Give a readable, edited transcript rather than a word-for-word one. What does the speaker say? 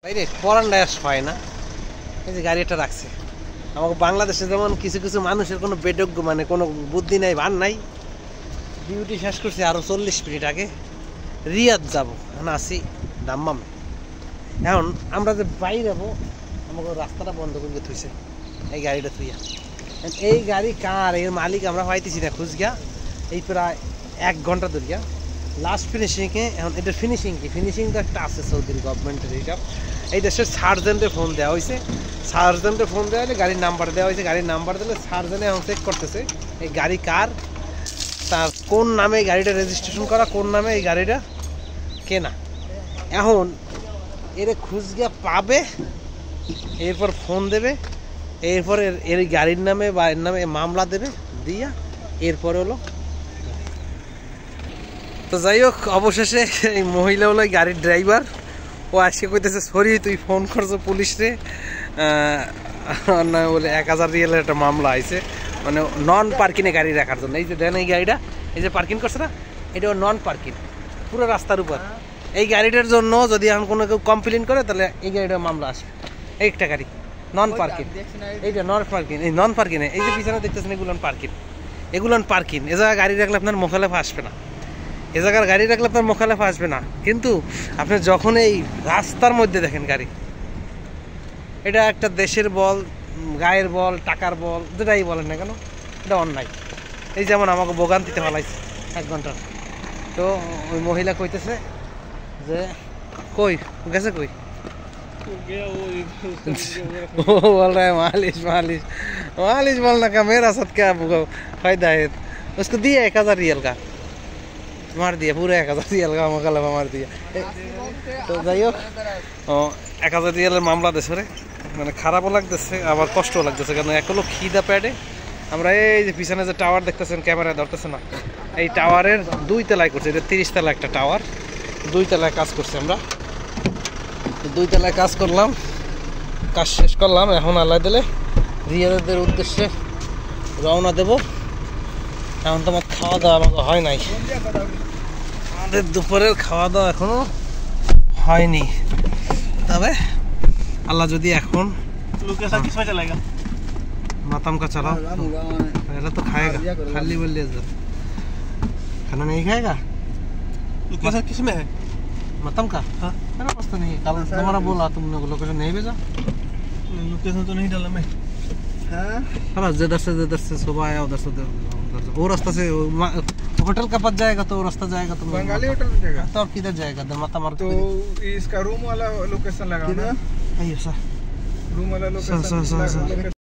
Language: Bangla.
বাইরে পরান্ডায় হয় না, এই যে গাড়িটা রাখছে। আমাকে বাংলাদেশে যেমন কিছু কিছু মানুষের কোনো বেডজ্ঞ মানে কোনো বুদ্ধি নাই, ভান নাই। ডিউটি শেষ করছি আরও 40 মিনিট আগে, রিয়াদ যাবো, এখন আসি দাম্মামে। এখন আমরা যে বাইরে যাবো, আমাকে রাস্তাটা বন্ধ করে থুইছে এই গাড়িটা থুইয়া। এই গাড়ি কার, এর মালিক আমরা পাইতেছি না খুঁজ গিয়া, এই প্রায় 1 ঘন্টা ধরিয়া লাস্ট ফিনিশিংয়ে। এখন এটার ফিনিশিং কি, ফিনিশিং তো একটা আছে সৌদির গভর্নমেন্টের। এইটা এই দেশের সার্জেন্টে ফোন দেওয়া হয়েছে, সার্জেন্টে ফোন দেওয়া হলে গাড়ির নাম্বার দেওয়া হয়েছে, গাড়ির নাম্বার দিলে সার্জেন্টে এখন চেক করতেছে এই গাড়ি কার, তার কোন নামে এই গাড়িটা রেজিস্ট্রেশন করা, কোন নামে এই গাড়িটা কেনা। এখন এর খুঁজ গিয়া পাবে, এরপর ফোন দেবে, এরপর এর গাড়ির নামে বা এর নামে মামলা দেবে, দিয়া এরপরে হলো। তো যাই হোক, অবশেষে এই মহিলা হলো গাড়ির ড্রাইভার, ও আজকে কইতেছে সরি তুই ফোন করছো পুলিশ রে, না বলে 1000 রিয়ালের একটা মামলা আইছে, মানে নন পার্কিংয়ে গাড়ি রাখার জন্য। এই যে দেন এই গাড়িটা, এই যে পার্কিং করছে না, এটা নন পার্কিং পুরো রাস্তার উপর। এই গাড়িটার জন্য যদি এখন কোনো কেউ কমপ্লেন করে তাহলে এই গাড়িটার মামলা আসবে। এই একটা গাড়ি নন পার্কিং, এইটা নন পার্কিং, এই নন পার্কিংয়ে এই যে পিছনে দেখতেছেন এগুলো পার্কিং, এগুলো পার্কিং। এ জায়গায় গাড়ি রাখলে আপনার মোখালেফা আসবে না, এ জায়গার গাড়ি রাখলে আপনার মোখালেফা আসবে না। কিন্তু আপনি যখন এই রাস্তার মধ্যে দেখেন গাড়ি, এটা একটা দেশের বল, গায়ের বল, টাকার বল, যেটাই বলেন না কেন, এটা অন্যায়। এই যেমন আমাকে ভোগান্তিতে ফেলাইছে 1 ঘন্টা। তো ওই মহিলা কইতেছে যে কই গেছে, কই वो बोल रहा है मालिश मालिश मालिश बोलना का, मेरा साथ क्या फायदा है। उसको दिया 1000 रियल का, मार दिया पूरा 1000 रियल का मोकालाफा मार दिया। তো যাই হোক, 1000 রিয়ালের মামলা দেশে রে, মানে খারাপও লাগতেছে আবার কষ্টও লাগতেছে, কারণ এক হলো খিদা প্যাডে। আমরা এই যে পিছনে যে টাওয়ার দেখতেছেন, ক্যামেরায় ধরতেছে না, এই টাওয়ারের 2 তলায় করছে, এটা 30 তলা একটা টাওয়ার, 2 তলায় কাজ করছে। আমরা 2 তলায় কাজ করলাম, কাজ শেষ করলাম, এখন আল্লাহ দিলে রিয়াদের উদ্দেশ্যে রওনা দেব। এখন তো আমার খাওয়া দাওয়া আমাকে হয় নাই, আমাদের দুপুরের খাওয়া দাওয়া এখনো হয়নি। তবে আল্লাহ যদি এখন मातम का चला पहले तो खाएगा, खाली बोल लिया खाना नहीं खाएगा। लोकेशन किस में है मतम का? हाँ मेरा पास तो नहीं है, कल तुम्हारा बोला तुमने लोकेशन नहीं भेजा। लोकेशन तो नहीं डाला मैं। हाँ जिधर से सुबह आया उधर से वो रास्ता से होटल का पास जाएगा तो रास्ता जाएगा, तुम बंगाली होटल में जाएगा तो अब किधर जाएगा? माता मार तो इसका रूम वाला लोकेशन लगा ना, रूम वाला लोकेशन